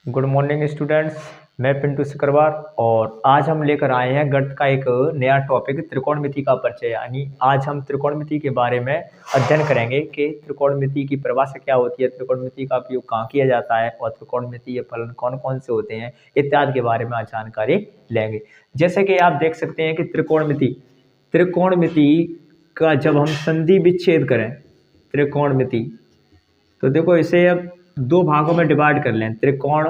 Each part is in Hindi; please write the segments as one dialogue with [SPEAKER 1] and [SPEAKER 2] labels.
[SPEAKER 1] Good morning students. मैं पिंटू सिकरवार और आज हम लेकर आए हैं गणित का एक नया टॉपिक त्रिकोणमिति का परिचय। यानी आज हम त्रिकोणमिति के बारे में अध्ययन करेंगे कि त्रिकोणमिति की परिभाषा क्या होती है, त्रिकोणमिति का उपयोग कहाँ किया जाता है और त्रिकोणमितीय फलन कौन कौन से होते हैं इत्यादि के बारे में आज जानकारी लेंगे। जैसे कि आप देख सकते हैं कि त्रिकोणमिति का जब हम संधि विच्छेद करें त्रिकोणमिति, तो देखो इसे अब दो भागों में डिवाइड कर लें, त्रिकोण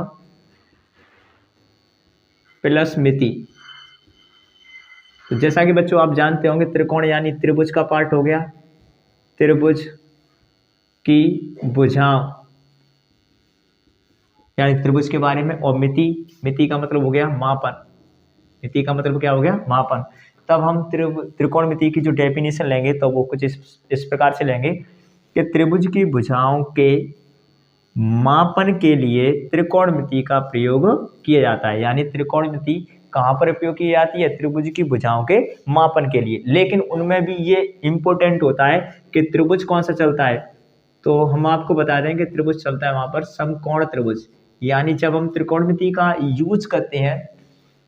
[SPEAKER 1] प्लस मिति। तो जैसा कि बच्चों आप जानते होंगे त्रिकोण यानी त्रिभुज का पार्ट हो गया, त्रिभुज की भुजाओं यानी त्रिभुज के बारे में, और मिति का मतलब हो गया मापन। मिति का मतलब क्या हो गया? मापन। तब हम त्रिकोणमिति की जो डेफिनेशन लेंगे तो वो कुछ इस प्रकार से लेंगे कि त्रिभुज की भुजाओं के मापन के लिए त्रिकोणमिति का प्रयोग किया जाता है। यानी त्रिकोणमिति कहाँ पर उपयोग की जाती है? त्रिभुज की भुजाओं के मापन के लिए। लेकिन उनमें भी ये इंपॉर्टेंट होता है कि त्रिभुज कौन सा चलता है। तो हम आपको बता दें कि त्रिभुज चलता है वहां पर समकोण त्रिभुज। यानी जब हम त्रिकोणमिति का यूज करते हैं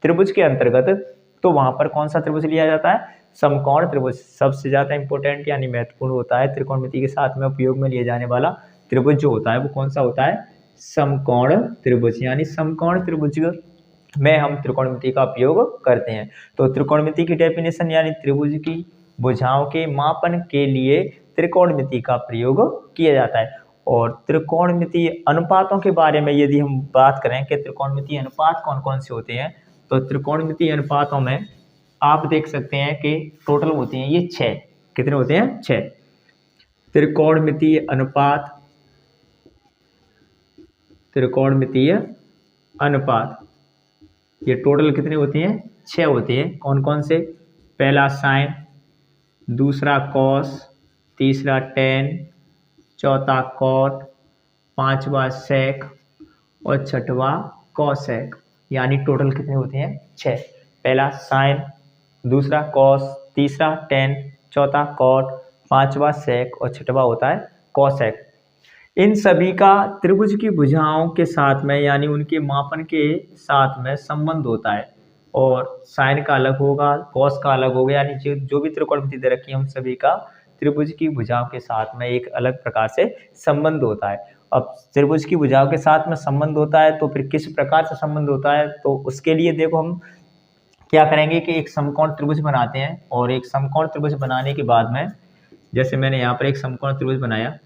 [SPEAKER 1] त्रिभुज के अंतर्गत तो वहां पर कौन सा त्रिभुज लिया जाता है? समकोण त्रिभुज सबसे ज्यादा इंपॉर्टेंट यानी महत्वपूर्ण होता है। त्रिकोणमिति के साथ में उपयोग में लिए जाने वाला त्रिभुज जो होता है वो कौन सा होता है? समकोण त्रिभुज। यानी समकोण त्रिभुज में हम त्रिकोणमिति का उपयोग करते हैं। तो त्रिकोणमिति की डेफिनेशन यानी त्रिभुज की भुजाओं के मापन के लिए त्रिकोणमिति का प्रयोग किया जाता है। और त्रिकोणमिति अनुपातों के बारे में यदि हम बात करें कि त्रिकोणमिति अनुपात कौन कौन से होते हैं, तो त्रिकोणमिति अनुपातों में आप देख सकते हैं कि टोटल होते हैं ये 6। कितने होते हैं? 6 त्रिकोणमितीय अनुपात। त्रिकोणमितीय अनुपात ये टोटल कितने होते हैं? 6 होते हैं। कौन कौन से? पहला साइन, दूसरा कॉस, तीसरा टेन, चौथा कॉट, पांचवा सेक और छठवा कॉसेक। यानी टोटल कितने होते हैं? 6। पहला साइन, दूसरा कॉस, तीसरा टेन, चौथा कॉट, पांचवा सेक और छठवा होता है कॉसेक। इन सभी का त्रिभुज की भुजाओं के साथ में यानी उनके मापन के साथ में संबंध होता है। और साइन का अलग होगा, कॉस का अलग होगा, यानी जो भी त्रिकोणमिति दे रखी है उन सभी का त्रिभुज की भुजाओं के साथ में एक अलग प्रकार से संबंध होता है। अब त्रिभुज की भुजाओं के साथ में संबंध होता है तो फिर किस प्रकार से संबंध होता है, तो उसके लिए देखो हम क्या करेंगे कि एक समकोण त्रिभुज बनाते हैं। और एक समकोण त्रिभुज बनाने के बाद में जैसे मैंने यहाँ पर एक समकोण त्रिभुज बनाया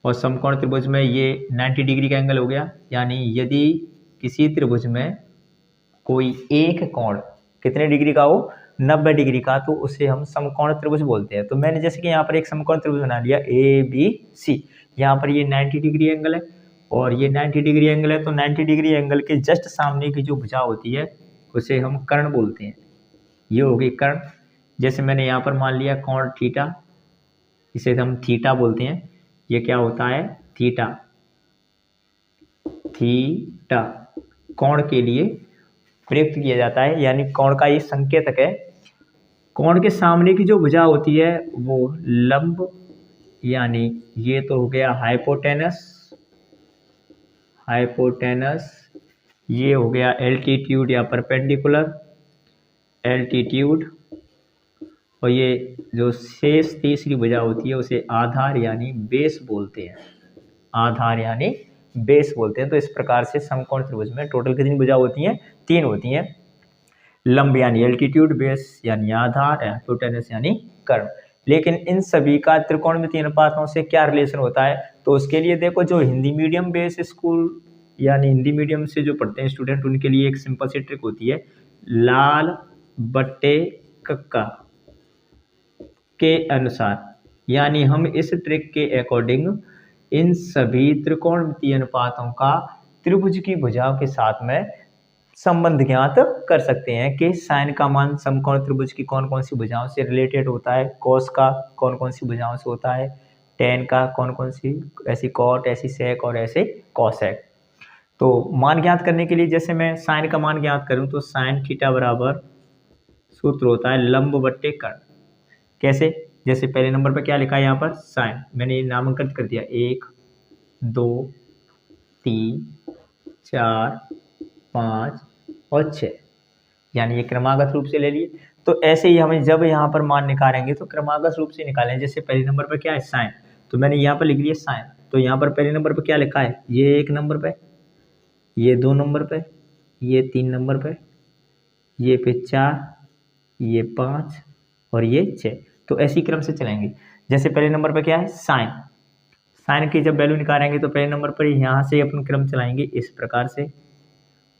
[SPEAKER 1] और समकोण त्रिभुज में ये 90 डिग्री का एंगल हो गया। यानी यदि किसी त्रिभुज में कोई एक कोण कितने डिग्री का हो? 90 डिग्री का, तो उसे हम समकोण त्रिभुज बोलते हैं। तो मैंने जैसे कि यहाँ पर एक समकोण त्रिभुज बना लिया ABC। यहाँ पर ये 90 डिग्री एंगल है और ये 90 डिग्री एंगल है, तो 90 डिग्री एंगल के जस्ट सामने की जो भुजा होती है उसे हम कर्ण बोलते हैं। ये हो गई कर्ण। जैसे मैंने यहाँ पर मान लिया कोण थीटा, इसे हम थीटा बोलते हैं। ये क्या होता है? थीटा। थीटा कोण के लिए प्रयुक्त किया जाता है, यानी कोण का ये संकेतक है। कोण के सामने की जो भुजा होती है वो लंब, यानी ये तो हो गया हाइपोटेनस। हाइपोटेनस ये हो गया एल्टीट्यूड या परपेंडिकुलर एल्टीट्यूड। और ये जो शेष तीसरी भुजा होती है उसे आधार यानी बेस बोलते हैं। आधार यानी बेस बोलते हैं। तो इस प्रकार से समकोण त्रिभुज में टोटल कितनी भुजा होती हैं? 3 होती हैं। लंब यानी एल्टीट्यूड, बेस यानी आधार, हाइपोटेनस यानी कर्ण। लेकिन इन सभी का त्रिकोणमितीय अनुपातों से क्या रिलेशन होता है, तो उसके लिए देखो जो हिंदी मीडियम बेस स्कूल यानी हिंदी मीडियम से जो पढ़ते हैं स्टूडेंट उनके लिए एक सिंपल सी ट्रिक होती है, लाल बट्टे कक्का के अनुसार। यानी हम इस ट्रिक के अकॉर्डिंग इन सभी त्रिकोणमितीय अनुपातों का त्रिभुज की भुजाओं के साथ में संबंध ज्ञात कर सकते हैं कि साइन का मान समकोण त्रिभुज की कौन कौन सी भुजाओं से रिलेटेड होता है, कॉस का कौन कौन सी भुजाओं से होता है, टेन का कौन कौन सी, ऐसी कॉट, ऐसी सेक और ऐसे कॉसेक। तो मान ज्ञात करने के लिए जैसे मैं साइन का मान ज्ञात करूं तो साइन थीटा बराबर सूत्र होता है लंब बट्टे कर्ण। कैसे? जैसे पहले नंबर पर क्या लिखा है यहाँ पर साइन, मैंने नामांकित कर दिया 1 2 3, 4, 5 और 6, यानी ये क्रमागत रूप से ले लिए। तो ऐसे ही हमें जब यहाँ पर मान निकालेंगे तो क्रमागत रूप से निकालें। जैसे पहले नंबर पर क्या है, साइन, तो मैंने यहाँ पर लिख लिया साइन। तो यहाँ पर पहले नंबर पर क्या लिखा है, ये 1 नंबर पे, ये 2 नंबर पे, ये 3 नंबर पे, ये पे 4, ये 5 और ये 6। तो ऐसी क्रम से चलेंगे। जैसे पहले नंबर पर क्या है, साइन, साइन की जब वैल्यू निकालेंगे तो पहले नंबर पर यहाँ से अपन क्रम चलाएंगे इस प्रकार से,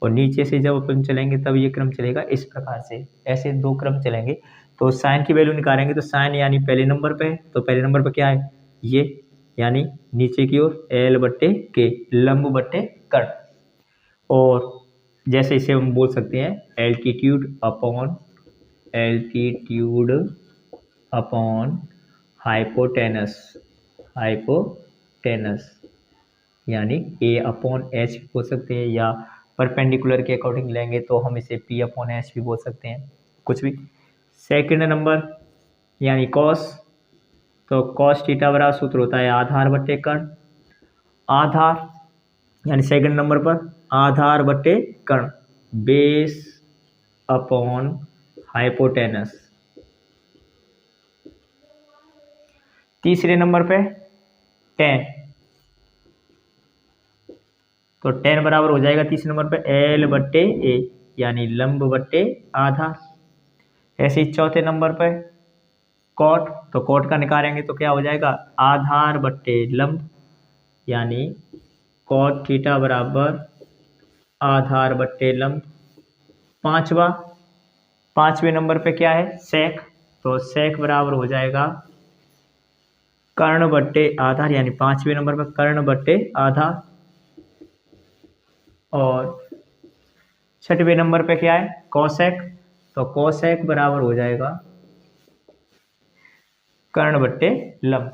[SPEAKER 1] और नीचे से जब अपन चलेंगे तब ये क्रम चलेगा इस प्रकार से। ऐसे 2 क्रम चलेंगे। तो साइन की वैल्यू निकालेंगे तो साइन यानी पहले नंबर पे, तो पहले नंबर पे क्या है, ये, यानी नीचे की ओर L/K, लंब बट्टे कर्ण। और जैसे इसे हम बोल सकते हैं एल्टीट्यूड अपॉन हाइपोटेनस, यानी A/H भी बोल सकते हैं, या परपेंडिकुलर के अकॉर्डिंग लेंगे तो हम इसे P/H भी बोल सकते हैं, कुछ भी। सेकंड नंबर यानी कॉस, तो कॉस थीटा बराबर सूत्र होता है आधार बट्टे कर्ण। आधार यानी सेकंड नंबर पर आधार बट्टे कर्ण, बेस अपॉन हाइपोटेनस। तीसरे नंबर पे टेन, तो टेन बराबर हो जाएगा तीसरे नंबर पे L/A, यानी लंब बट्टे आधार। ऐसे ही चौथे नंबर पे कॉट, तो कॉट का निकालेंगे तो क्या हो जाएगा, आधार बट्टे लंब, यानी कॉट थीटा बराबर आधार बट्टे लंब। पांचवें नंबर पे क्या है, सेक, तो सेक बराबर हो जाएगा कर्ण बट्टे आधार, यानी पांचवें नंबर पर कर्ण बट्टे आधार। और छठवें नंबर पे क्या है, कोसेक, तो कोसेक बराबर हो जाएगा कर्ण बट्टे लंब।